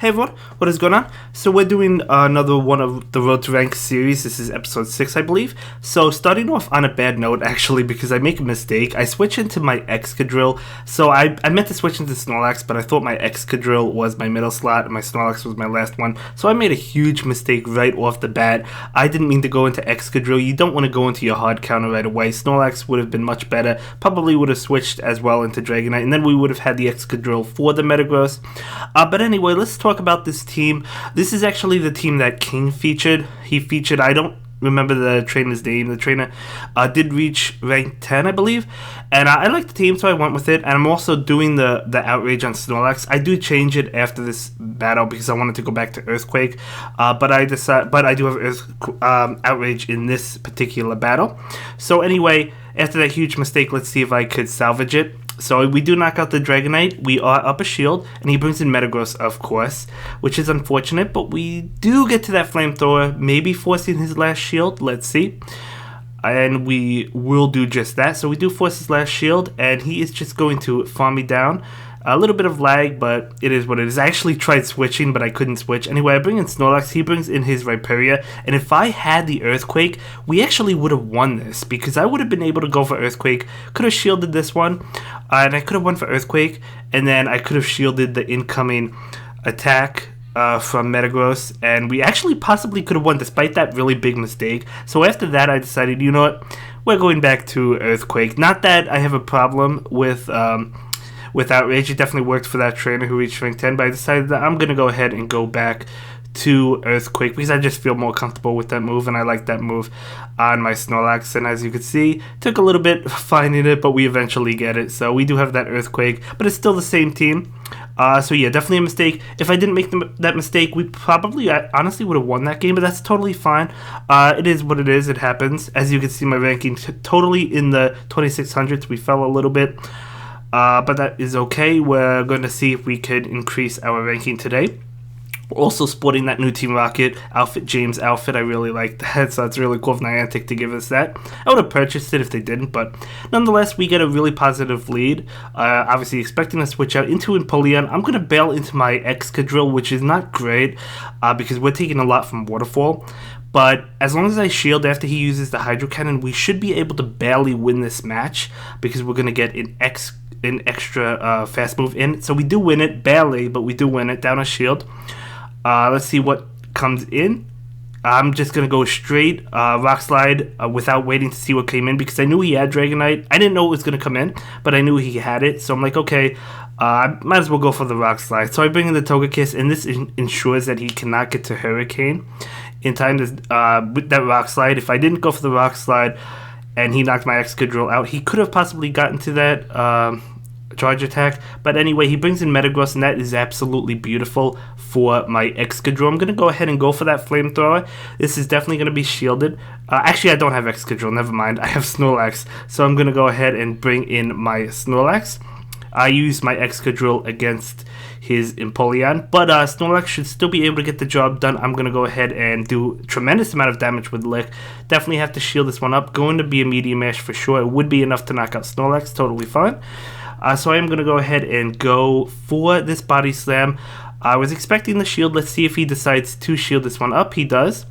Hey everyone, what is going on? So we're doing another one of the Road to Rank series. This is episode 6, I believe. So starting off on a bad note, actually, because I make a mistake. I switch into my Excadrill. So I meant to switch into Snorlax, but I thought my Excadrill was my middle slot and my Snorlax was my last one. So I made a huge mistake right off the bat. I didn't mean to go into Excadrill. You don't want to go into your hard counter right away. Snorlax would have been much better. Probably would have switched as well into Dragonite, and then we would have had the Excadrill for the Metagross. But anyway, let's talk about this team. This is actually the team that King featured. He featured, I don't remember the trainer's name. The trainer did reach rank 10, I believe, and I like the team, so I went with it. And I'm also doing the outrage on Snorlax. I do change it after this battle because I wanted to go back to Earthquake, but I do have outrage in this particular battle. So anyway, after that huge mistake, let's see if I could salvage it. So we do knock out the Dragonite, we are up a shield, and he brings in Metagross, of course, which is unfortunate, but we do get to that Flamethrower, maybe forcing his last shield, let's see. And we will do just that. So we do force his last shield, and he is just going to farm me down. A little bit of lag, but it is what it is. I actually tried switching, but I couldn't switch. Anyway, I bring in Snorlax, he brings in his Rhyperior, and if I had the Earthquake, we actually would have won this, because I would have been able to go for Earthquake, could have shielded this one, and I could have won for Earthquake, and then I could have shielded the incoming attack from Metagross, and we actually possibly could have won despite that really big mistake. So after that, I decided, you know what, we're going back to Earthquake. Not that I have a problem with outrage. It definitely worked for that trainer who reached rank 10, but I decided that I'm going to go ahead and go back to Earthquake because I just feel more comfortable with that move, and I like that move on my Snorlax. And as you can see, took a little bit finding it, but we eventually get it. So we do have that Earthquake, but it's still the same team. So yeah, definitely a mistake. If I didn't make that mistake, we probably honestly would have won that game, but that's totally fine. It is what it is. It happens. As you can see, my ranking totally in the 2600s. We fell a little bit. But that is okay. We're going to see if we could increase our ranking today. We're also sporting that new Team Rocket outfit, James outfit. I really like that, so it's really cool of Niantic to give us that. I would have purchased it if they didn't, but nonetheless, we get a really positive lead. Obviously, expecting to switch out into Empoleon. I'm going to bail into my Excadrill, which is not great because we're taking a lot from Waterfall. But as long as I shield after he uses the Hydro Cannon, we should be able to barely win this match because we're going to get an extra fast move in. So we do win it, barely, but we do win it. Down a shield. Let's see what comes in. I'm just going to go straight Rock Slide without waiting to see what came in because I knew he had Dragonite. I didn't know it was going to come in, but I knew he had it. So I'm like, okay, I might as well go for the Rock Slide. So I bring in the Togekiss, and this ensures that he cannot get to Hurricane in time with that Rock Slide. If I didn't go for the Rock Slide and he knocked my Excadrill out, he could have possibly gotten to that charge attack. But anyway, he brings in Metagross, and that is absolutely beautiful for my Excadrill. I'm going to go ahead and go for that Flamethrower. This is definitely going to be shielded. Actually, I don't have Excadrill, never mind. I have Snorlax. So I'm going to go ahead and bring in my Snorlax. I use my Excadrill against his Empoleon, but Snorlax should still be able to get the job done. I'm going to go ahead and do a tremendous amount of damage with Lick. Definitely have to shield this one up. Going to be a Medium Mash for sure. It would be enough to knock out Snorlax. Totally fine. So I am going to go ahead and go for this Body Slam. I was expecting the shield. Let's see if he decides to shield this one up. He does.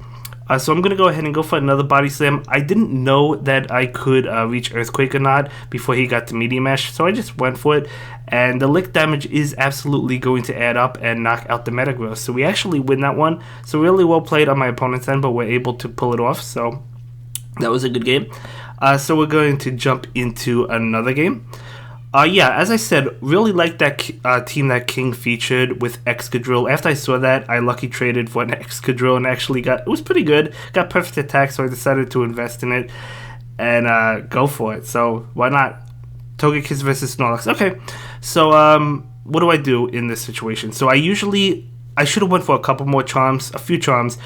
So I'm going to go ahead and go for another Body Slam. I didn't know that I could reach Earthquake or not before he got to Medium Mash, so I just went for it. And the Lick damage is absolutely going to add up and knock out the Metagross. So we actually win that one. So really well played on my opponent's end, but we're able to pull it off. So that was a good game. So we're going to jump into another game. Yeah, as I said, really liked that team that King featured with Excadrill. After I saw that, I lucky traded for an Excadrill and actually it was pretty good. Got perfect attack, so I decided to invest in it and go for it. So why not? Togekiss versus Snorlax. Okay, so what do I do in this situation? So I should have went for a few charms,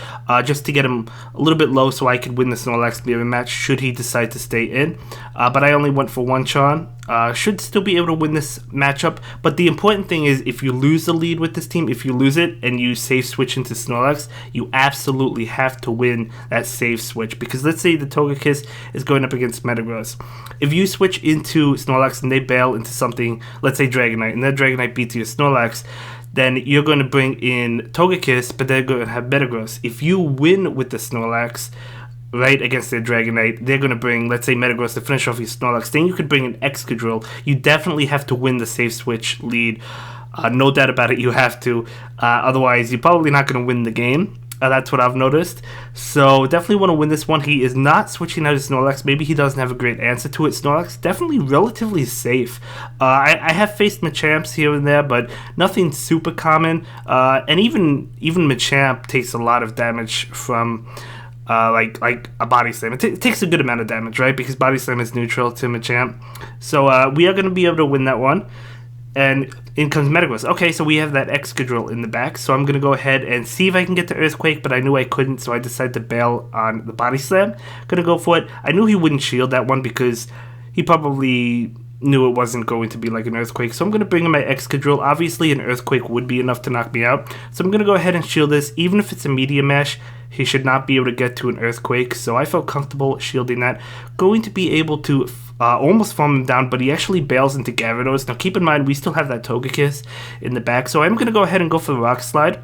just to get him a little bit low so I could win the Snorlax mirror match should he decide to stay in. But I only went for one charm. Should still be able to win this matchup. But the important thing is if you lose the lead with this team, if you lose it and you save switch into Snorlax, you absolutely have to win that save switch. Because let's say the Togekiss is going up against Metagross. If you switch into Snorlax and they bail into something, let's say Dragonite, and that Dragonite beats your Snorlax, then you're going to bring in Togekiss, but they're going to have Metagross. If you win with the Snorlax, right, against their Dragonite, they're going to bring, let's say, Metagross to finish off your Snorlax. Then you could bring an Excadrill. You definitely have to win the safe switch lead. No doubt about it, you have to. Otherwise, you're probably not going to win the game. That's what I've noticed. So definitely want to win this one. He is not switching out his Snorlax. Maybe he doesn't have a great answer to it. Snorlax definitely relatively safe. I have faced Machamps here and there, but nothing super common. And even Machamp takes a lot of damage from like a Body Slam. It takes a good amount of damage, right? Because Body Slam is neutral to Machamp. So we are going to be able to win that one. And in comes Metagross. Okay, so we have that Excadrill in the back, so I'm going to go ahead and see if I can get to Earthquake, but I knew I couldn't, so I decided to bail on the Body Slam. Going to go for it. I knew he wouldn't shield that one because he probably knew it wasn't going to be like an Earthquake, so I'm going to bring in my Excadrill. Obviously, an Earthquake would be enough to knock me out, so I'm going to go ahead and shield this. Even if it's a Meteor Mash, he should not be able to get to an Earthquake, so I felt comfortable shielding that. Going to be able to almost farm him down, but he actually bails into Gyarados. Now keep in mind, we still have that Togekiss in the back, so I'm going to go ahead and go for the Rock Slide,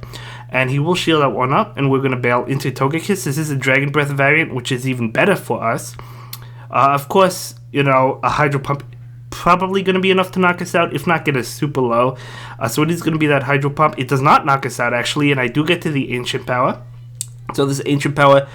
and he will shield that one up, and we're going to bail into Togekiss. This is a Dragon Breath variant, which is even better for us. Of course, you know, a Hydro Pump probably going to be enough to knock us out, if not get us super low. So it is going to be that Hydro Pump. It does not knock us out, actually, and I do get to the Ancient Power. So this Ancient Power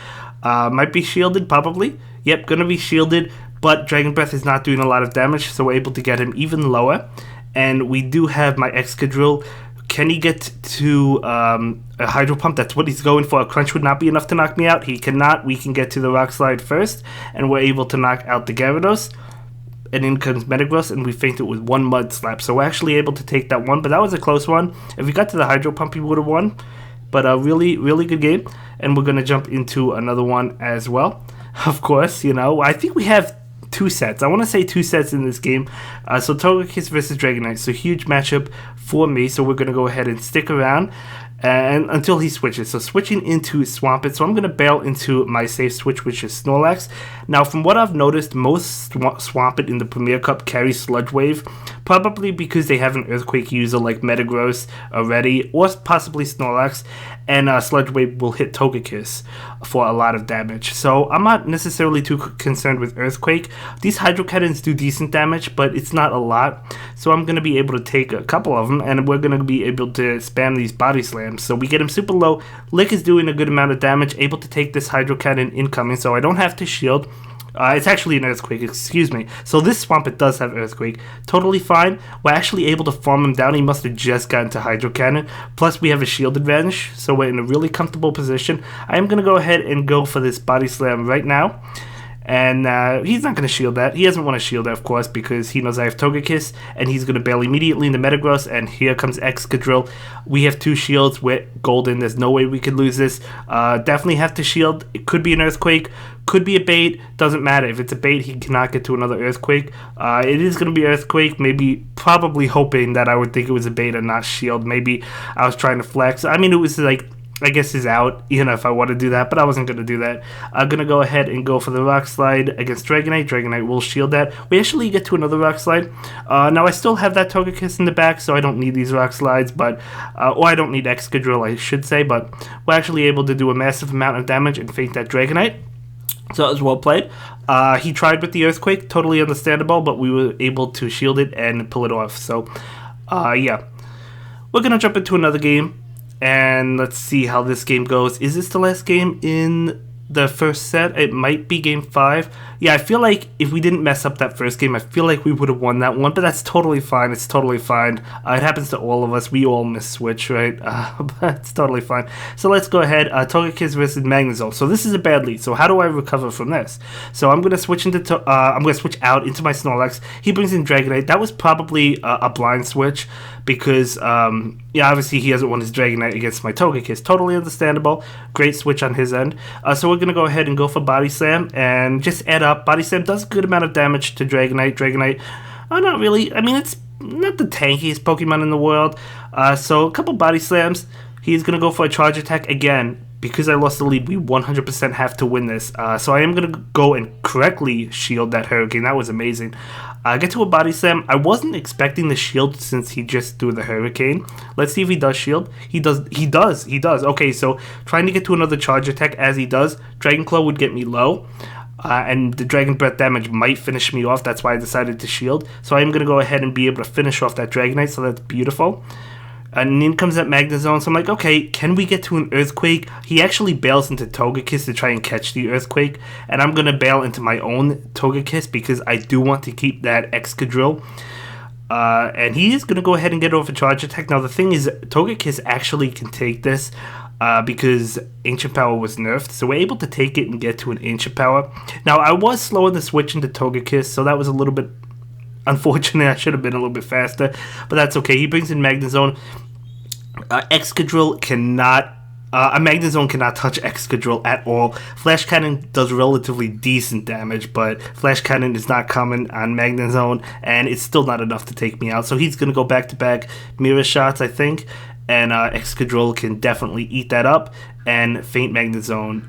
might be shielded, probably. Yep, going to be shielded, but Dragon Breath is not doing a lot of damage, so we're able to get him even lower. And we do have my Excadrill. Can he get to a Hydro Pump? That's what he's going for. A Crunch would not be enough to knock me out. He cannot. We can get to the Rock Slide first, and we're able to knock out the Gyarados. And in comes Metagross, and we fainted with one Mud Slap. So we're actually able to take that one, but that was a close one. If we got to the Hydro Pump, he would have won. But a really, really good game. And we're going to jump into another one as well. Of course, you know, I think we have two sets. I want to say two sets in this game. So Togekiss versus Dragonite. So huge matchup for me. So we're going to go ahead and stick around and until he switches. So switching into Swampert. So I'm going to bail into my safe switch, which is Snorlax. Now, from what I've noticed, most Swampert in the Premier Cup carry Sludge Wave. Probably because they have an Earthquake user like Metagross already, or possibly Snorlax, and Sludge Wave will hit Togekiss for a lot of damage. So I'm not necessarily too concerned with Earthquake. These Hydro Cannons do decent damage, but it's not a lot. So I'm going to be able to take a couple of them, and we're going to be able to spam these Body Slams. So we get him super low. Lick is doing a good amount of damage, able to take this Hydro Cannon incoming, so I don't have to shield. It's actually an Earthquake, excuse me. So this Swampert does have Earthquake. Totally fine. We're actually able to farm him down. He must have just gotten to Hydro Cannon. Plus, we have a shield advantage, so we're in a really comfortable position. I am going to go ahead and go for this Body Slam right now. And he's not going to shield that. He doesn't want to shield that, of course, because he knows I have Togekiss, and he's going to bail immediately into Metagross, and here comes Excadrill. We have two shields with Golden. There's no way we could lose this. Definitely have to shield. It could be an Earthquake, could be a bait. Doesn't matter. If it's a bait, he cannot get to another Earthquake. It is going to be Earthquake, probably hoping that I would think it was a bait and not shield. Maybe I was trying to flex. I mean, it was like, I guess is out, you know, if I want to do that, but I wasn't going to do that. I'm going to go ahead and go for the Rock Slide against Dragonite. Dragonite will shield that. We actually get to another Rock Slide. Now, I still have that Togekiss in the back, so I don't need these Rock Slides, but, or I don't need Excadrill, I should say, but we're actually able to do a massive amount of damage and faint that Dragonite. So that was well played. He tried with the Earthquake, totally understandable, but we were able to shield it and pull it off. So, yeah. We're going to jump into another game. And let's see how this game goes. Is this the last game in the first set? It might be game 5. Yeah, I feel like if we didn't mess up that first game, I feel like we would have won that one. But that's totally fine. It's totally fine. It happens to all of us. We all miss switch, right? But it's totally fine. So let's go ahead. Togekiss versus Magnezone. So this is a bad lead. So how do I recover from this? So I'm gonna switch into I'm gonna switch out into my Snorlax. He brings in Dragonite. That was probably a blind switch because yeah, obviously he doesn't want his Dragonite against my Togekiss. Totally understandable. Great switch on his end. So we're gonna go ahead and go for Body Slam and just add up. Body Slam does a good amount of damage to Dragonite. Dragonite, not really. I mean, it's not the tankiest Pokemon in the world. So a couple Body Slams. He's going to go for a Charge Attack again. because I lost the lead, we 100% have to win this. So I am going to go and correctly shield that Hurricane. That was amazing. Get to a Body Slam. I wasn't expecting the shield since he just threw the Hurricane. Let's see if he does shield. He does. Okay, so trying to get to another charge attack as he does. Dragon Claw would get me low. And the Dragon Breath damage might finish me off. That's why I decided to shield. So I am going to go ahead and be able to finish off that Dragonite. So that's beautiful. And in comes that Magnezone, so I'm like, okay, can we get to an Earthquake? He actually bails into Togekiss to try and catch the Earthquake, and I'm going to bail into my own Togekiss because I do want to keep that Excadrill. And he is going to go ahead and get over Charge Attack. Now, the thing is, Togekiss actually can take this because Ancient Power was nerfed, so we're able to take it and get to an Ancient Power. Now, I was slow in the switch into Togekiss, so that was a little bit unfortunate. I should have been a little bit faster, but that's okay. He brings in Magnezone. Excadrill cannot... a Magnezone cannot touch Excadrill at all. Flash Cannon does relatively decent damage, but Flash Cannon is not common on Magnezone, and it's still not enough to take me out. So he's going to go back-to-back Mirror Shots, I think, and Excadrill can definitely eat that up. And Faint Magnezone.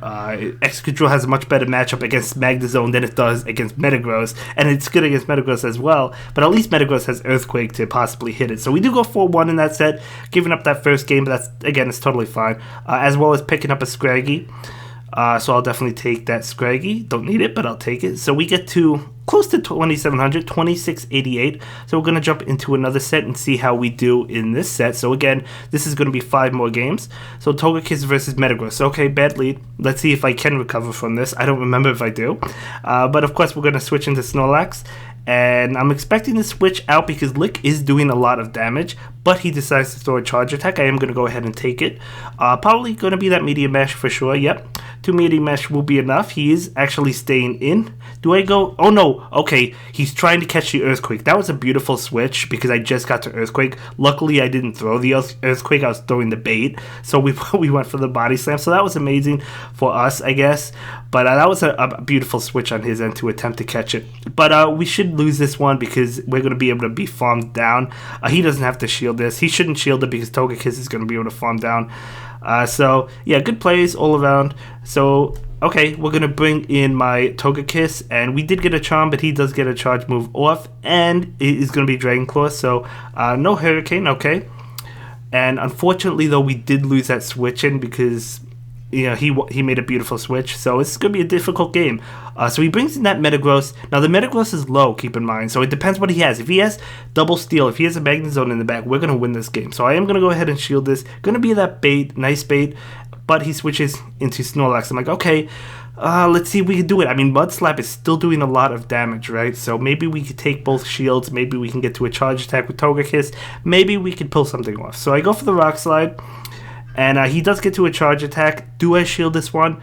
Excadrill has a much better matchup against Magnezone than it does against Metagross, and it's good against Metagross as well, but at least Metagross has Earthquake to possibly hit it. So we do go 4-1 in that set, giving up that first game, but that's, again, it's totally fine, as well as picking up a Scraggy. So I'll definitely take that Scraggy. Don't need it, but I'll take it. So we get to close to 2,700, 2,688. So we're going to jump into another set and see how we do in this set. So again, this is going to be 5 more games. So Togekiss versus Metagross. Okay, bad lead. Let's see if I can recover from this. I don't remember if I do. But of course, we're going to switch into Snorlax. And I'm expecting to switch out because Lick is doing a lot of damage, but he decides to throw a charge attack. I am going to go ahead and take it. Probably going to be that Meteor Mash for sure. Yep, 2 Meteor Mash will be enough. He is actually staying in. Do I go? Oh no, okay, he's trying to catch the Earthquake. That was a beautiful switch because I just got to Earthquake. Luckily, I didn't throw the Earthquake. I was throwing the bait, so we went for the Body Slam. So that was amazing for us, I guess. But that was a beautiful switch on his end to attempt to catch it. But we should lose this one because we're going to be able to be farmed down. He doesn't have to shield this. He shouldn't shield it because Togekiss is going to be able to farm down. So, yeah, good plays all around. So, okay, we're going to bring in my Togekiss. And we did get a Charm, but he does get a Charge move off. And it is going to be Dragon Claw. So, no Hurricane, okay. And unfortunately, though, we did lose that switch in because... you know, he made a beautiful switch, so it's going to be a difficult game. So he brings in that Metagross. Now, the Metagross is low, keep in mind, so it depends what he has. If he has Double Steel, if he has a Magnezone in the back, we're going to win this game. So I am going to go ahead and shield this. Going to be that bait, nice bait, but he switches into Snorlax. I'm like, okay, let's see if we can do it. I mean, Mud Slap is still doing a lot of damage, right? So maybe we could take both shields. Maybe we can get to a charge attack with Togekiss. Maybe we could pull something off. So I go for the Rock Slide. And he does get to a charge attack. Do I shield this one?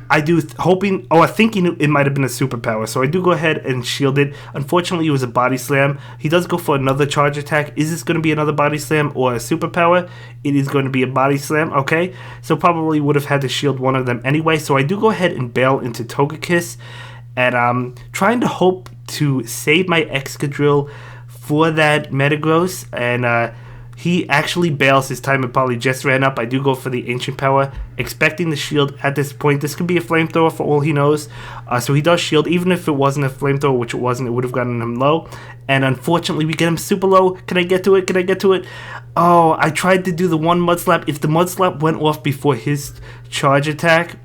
I do, hoping... oh, I'm thinking it might have been a superpower. So I do go ahead and shield it. Unfortunately, it was a Body Slam. He does go for another charge attack. Is this going to be another Body Slam or a superpower? It is going to be a Body Slam, okay? So probably would have had to shield one of them anyway. So I do go ahead and bail into Togekiss. And I'm trying to hope to save my Excadrill for that Metagross. And, he actually bails. His timer probably just ran up. I do go for the Ancient Power, expecting the shield at this point. This could be a Flamethrower for all he knows. So he does shield. Even if it wasn't a Flamethrower, which it wasn't, it would have gotten him low. And unfortunately, we get him super low. Can I get to it? Can I get to it? Oh, I tried to do the one Mud Slap. If the Mud Slap went off before his charge attack,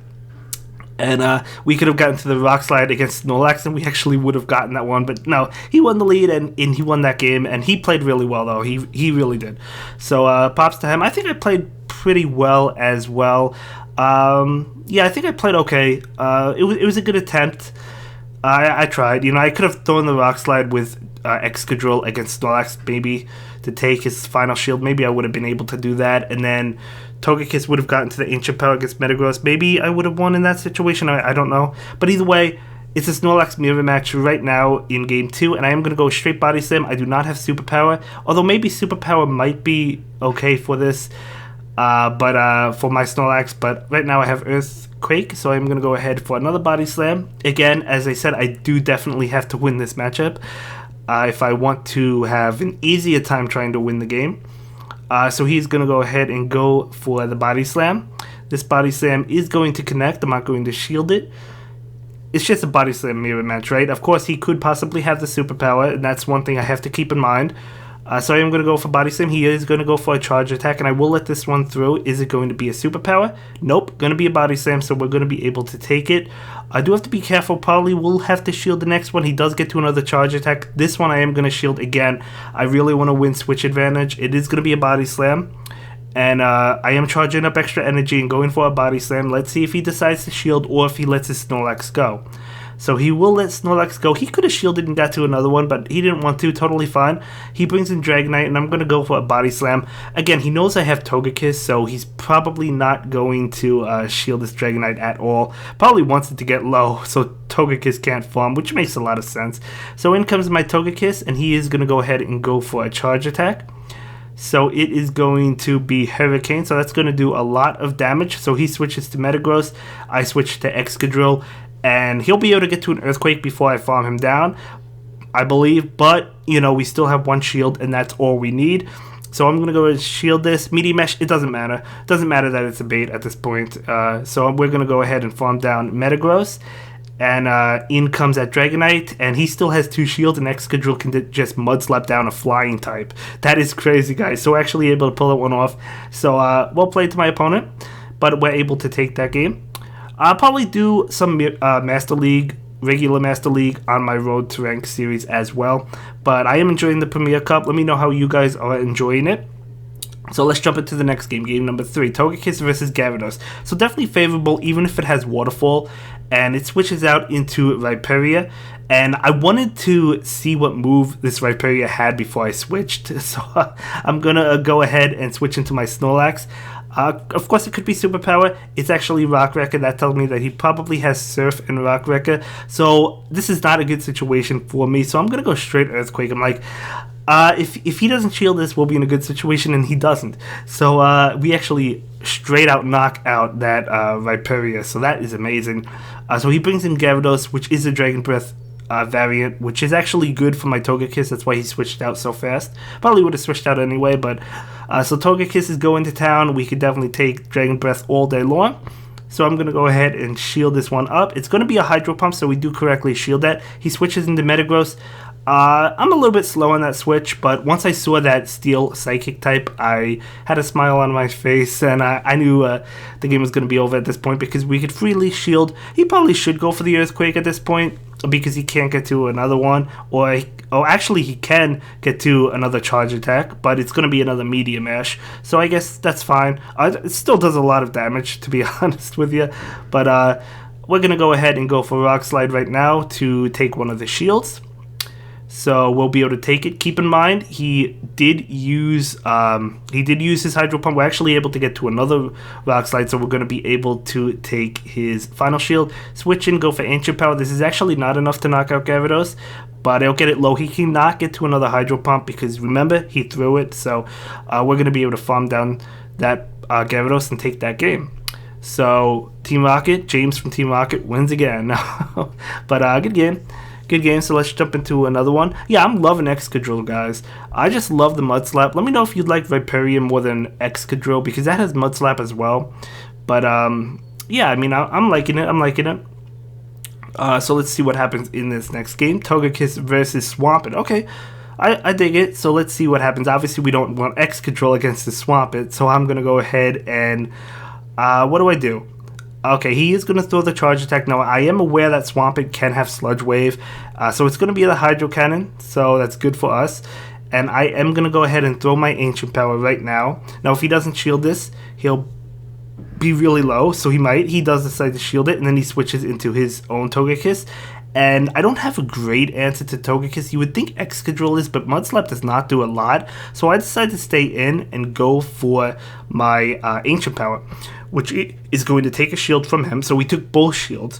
and we could have gotten to the Rock Slide against Snorlax, and we actually would have gotten that one. But no, he won the lead, and he won that game. And he played really well, though. He really did. So props to him. I think I played pretty well as well. Yeah, I think I played okay. It was a good attempt. I tried. You know, I could have thrown the Rock Slide with Excadrill against Snorlax, maybe, to take his final shield. Maybe I would have been able to do that. And then Togekiss would have gotten to the Ancient Power against Metagross. Maybe I would have won in that situation. I don't know. But either way, it's a Snorlax mirror match right now in Game 2. And I am going to go straight Body Slam. I do not have Superpower. Although maybe Superpower might be okay for this. But for my Snorlax. But right now I have Earthquake. So I'm going to go ahead for another Body Slam. Again, as I said, I do definitely have to win this matchup. If I want to have an easier time trying to win the game. So he's going to go ahead and go for the Body Slam. This Body Slam is going to connect. I'm not going to shield it. It's just a Body Slam mirror match, right? Of course, he could possibly have the superpower, and that's one thing I have to keep in mind. So I am going to go for Body Slam. He is going to go for a charge attack, and I will let this one through. Is it going to be a superpower? Nope. Going to be a Body Slam, so we're going to be able to take it. I do have to be careful. Probably will have to shield the next one. He does get to another charge attack. This one I am going to shield again. I really want to win switch advantage. It is going to be a Body Slam. And I am charging up extra energy and going for a Body Slam. Let's see if he decides to shield or if he lets his Snorlax go. So he will let Snorlax go. He could have shielded and got to another one, but he didn't want to. Totally fine. He brings in Dragonite, and I'm going to go for a Body Slam. Again, he knows I have Togekiss, so he's probably not going to shield this Dragonite at all. Probably wants it to get low, so Togekiss can't farm, which makes a lot of sense. So in comes my Togekiss, and he is going to go ahead and go for a charge attack. So it is going to be Hurricane, so that's going to do a lot of damage. So he switches to Metagross, I switch to Excadrill, and he'll be able to get to an Earthquake before I farm him down, I believe. But, you know, we still have one shield, and that's all we need. So I'm going to go and shield this. Meteor Mesh, it doesn't matter. It doesn't matter that it's a bait at this point. So we're going to go ahead and farm down Metagross. And in comes that Dragonite, and he still has 2 shields, and Excadrill can just mudslap down a flying type. That is crazy, guys. So actually able to pull that one off. So well played to my opponent, but we're able to take that game. I'll probably do some Master League, regular Master League on my Road to Rank series as well. But I am enjoying the Premier Cup. Let me know how you guys are enjoying it. So let's jump into the next game, game number 3, Togekiss versus Gyarados. So definitely favorable, even if it has Waterfall, and it switches out into Rhyperior. And I wanted to see what move this Rhyperior had before I switched, so I'm gonna go ahead and switch into my Snorlax. Of course, it could be Superpower. It's actually Rock Wrecker. That tells me that he probably has Surf and Rock Wrecker. So this is not a good situation for me. So I'm gonna go straight Earthquake. I'm like, if he doesn't shield this, we'll be in a good situation, and he doesn't. So we actually straight out knock out that Rhyperior. So that is amazing. So he brings in Gyarados, which is a Dragon Breath variant, which is actually good for my Togekiss. That's why he switched out so fast. Probably would have switched out anyway, but so Togekiss is going to town. We could definitely take Dragon Breath all day long. So I'm going to go ahead and shield this one up. It's going to be a Hydro Pump, so we do correctly shield that. He switches into Metagross. I'm a little bit slow on that switch, but once I saw that Steel Psychic type, I had a smile on my face, and I knew the game was going to be over at this point because we could freely shield. He probably should go for the Earthquake at this point because he can't get to another one, or actually he can get to another charge attack, but it's going to be another Meteor Mash, so I guess that's fine. It still does a lot of damage, to be honest with you, but we're going to go ahead and go for Rock Slide right now to take one of the shields. So we'll be able to take it. Keep in mind, he did use his Hydro Pump. We're actually able to get to another Rock Slide, so we're going to be able to take his final shield. Switch in, go for Ancient Power. This is actually not enough to knock out Gyarados, but it'll get it low. He cannot get to another Hydro Pump because, remember, he threw it. So we're going to be able to farm down that Gyarados and take that game. So Team Rocket, James from Team Rocket wins again. But good game. Good game, so let's jump into another one. Yeah, I'm loving Excadrill, guys. I just love the Mud Slap. Let me know if you'd like Rhyperior more than Excadrill, because that has Mud Slap as well. But, yeah, I mean, I'm liking it. I'm liking it. So let's see what happens in this next game. Togekiss versus Swampert. Okay, I dig it. So let's see what happens. Obviously, we don't want Excadrill against the Swampert, so I'm going to go ahead and... what do I do? Okay, he is going to throw the charge attack. Now, I am aware that Swampert can have Sludge Wave, so it's going to be the Hydro Cannon, so that's good for us. And I am going to go ahead and throw my Ancient Power right now. Now, if he doesn't shield this, he'll be really low, so he does decide to shield it, and then he switches into his own Togekiss. And I don't have a great answer to Togekiss. You would think Excadrill is, but Mudslap does not do a lot. So I decided to stay in and go for my Ancient Power, which is going to take a shield from him. So we took both shields.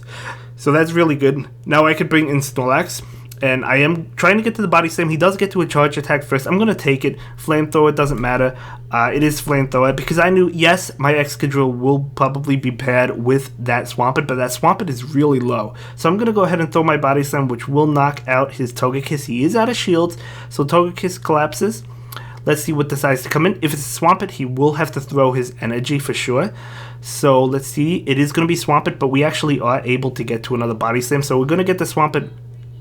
So that's really good. Now I could bring in Snorlax. And I am trying to get to the Body Slam. He does get to a charge attack first. I'm going to take it. Flamethrower doesn't matter. It is Flamethrower because I knew, yes, my Excadrill will probably be paired with that Swampert, but that Swampert is really low. So I'm going to go ahead and throw my Body Slam, which will knock out his Togekiss. He is out of shields, so Togekiss collapses. Let's see what decides to come in. If it's Swampert, he will have to throw his energy for sure. So let's see. It is going to be Swampert, but we actually are able to get to another Body Slam. So we're going to get the Swampert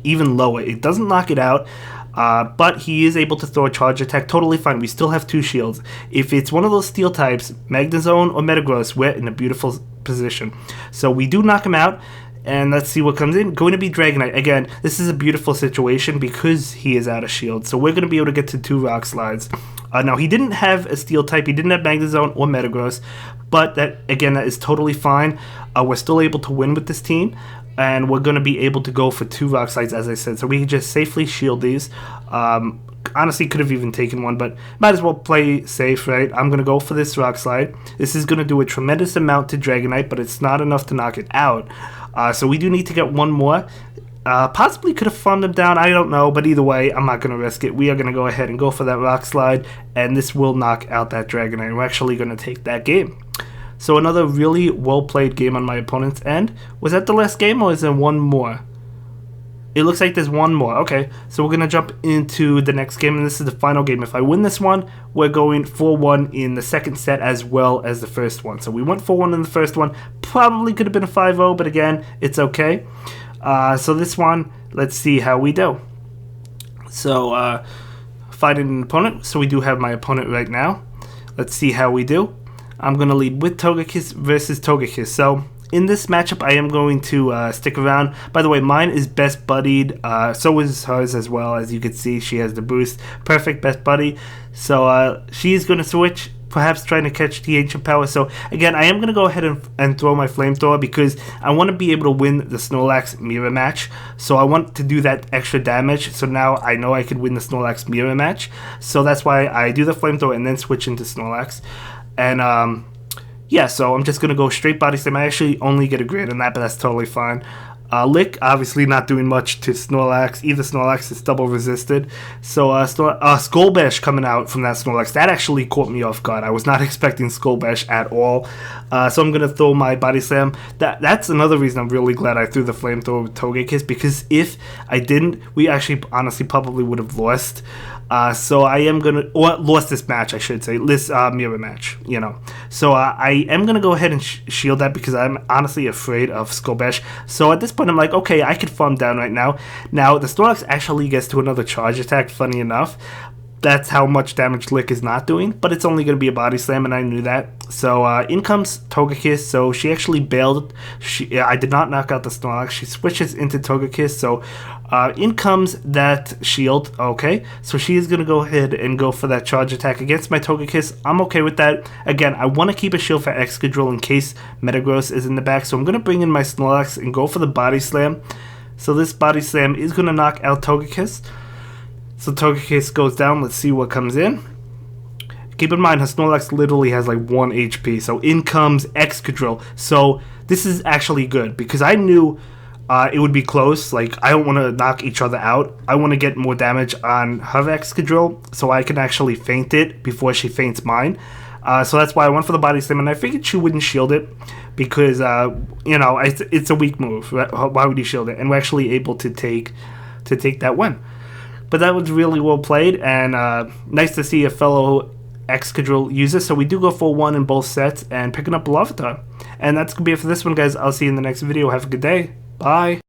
even lower. It doesn't knock it out, but he is able to throw a charge attack. Totally fine. We still have 2 shields. If it's one of those steel types, Magnezone or Metagross, we're in a beautiful position. So we do knock him out. And let's see what comes in. Going to be Dragonite. Again, this is a beautiful situation because he is out of shield. So we're going to be able to get to 2 Rock Slides. Now, he didn't have a Steel type. He didn't have Magnezone or Metagross. But that is totally fine. We're still able to win with this team. And we're going to be able to go for 2 Rock Slides, as I said. So we can just safely shield these. Honestly, could have even taken one, but might as well play safe, right? I'm going to go for this Rock Slide. This is going to do a tremendous amount to Dragonite, but it's not enough to knock it out. So we do need to get one more. Possibly could have farmed them down, I don't know, but either way, I'm not going to risk it. We are going to go ahead and go for that Rock Slide, and this will knock out that Dragonite. We're actually going to take that game. So another really well-played game on my opponent's end. Was that the last game, or is there one more? It looks like there's one more. Okay, so we're going to jump into the next game, and this is the final game. If I win this one, we're going 4-1 in the second set as well as the first one. So we went 4-1 in the first one. Probably could have been a 5-0, but again, it's okay. So this one, let's see how we do. So, fighting an opponent. So we do have my opponent right now. Let's see how we do. I'm going to lead with Togekiss versus Togekiss. So in this matchup, I am going to stick around. By the way, mine is best buddied. So is hers as well. As you can see, she has the boost. Perfect best buddy. So she's going to switch, perhaps trying to catch the Ancient Power. So again, I am going to go ahead and throw my Flamethrower because I want to be able to win the Snorlax mirror match. So I want to do that extra damage. So now I know I could win the Snorlax mirror match. So that's why I do the Flamethrower and then switch into Snorlax. And yeah, so I'm just going to go straight Body Slam. I actually only get a grid on that, but that's totally fine. Lick, obviously not doing much to Snorlax. Either Snorlax is double resisted. So Skull Bash coming out from that Snorlax. That actually caught me off guard. I was not expecting Skull Bash at all. So I'm going to throw my Body Slam. That's another reason I'm really glad I threw the Flamethrower with Togekiss, because if I didn't, we actually honestly probably would have lost. So I am going to, or lost this match, I should say, this mirror match, you know. So I am going to go ahead and shield that because I'm honestly afraid of Skull Bash. So at this point, I'm like, okay, I could farm down right now. Now, the Snorlax actually gets to another charge attack, funny enough. That's how much damage Lick is not doing, but it's only going to be a Body Slam, and I knew that. So in comes Togekiss, so she actually bailed. I did not knock out the Snorlax. She switches into Togekiss, so in comes that shield. Okay, so she is going to go ahead and go for that charge attack against my Togekiss. I'm okay with that. Again, I want to keep a shield for Excadrill in case Metagross is in the back, so I'm going to bring in my Snorlax and go for the Body Slam. So this Body Slam is going to knock out Togekiss. So Togekiss goes down. Let's see what comes in. Keep in mind, her Snorlax literally has like 1 HP. So in comes Excadrill. So this is actually good because I knew it would be close. Like, I don't want to knock each other out. I want to get more damage on her Excadrill so I can actually feint it before she feints mine. So that's why I went for the Body Slam, and I figured she wouldn't shield it because, you know, it's a weak move. Why would you shield it? And we're actually able to take that win. But that was really well played, and nice to see a fellow Excadrill user. So we do go 4-1 in both sets and picking up Larvitar. And that's going to be it for this one, guys. I'll see you in the next video. Have a good day. Bye.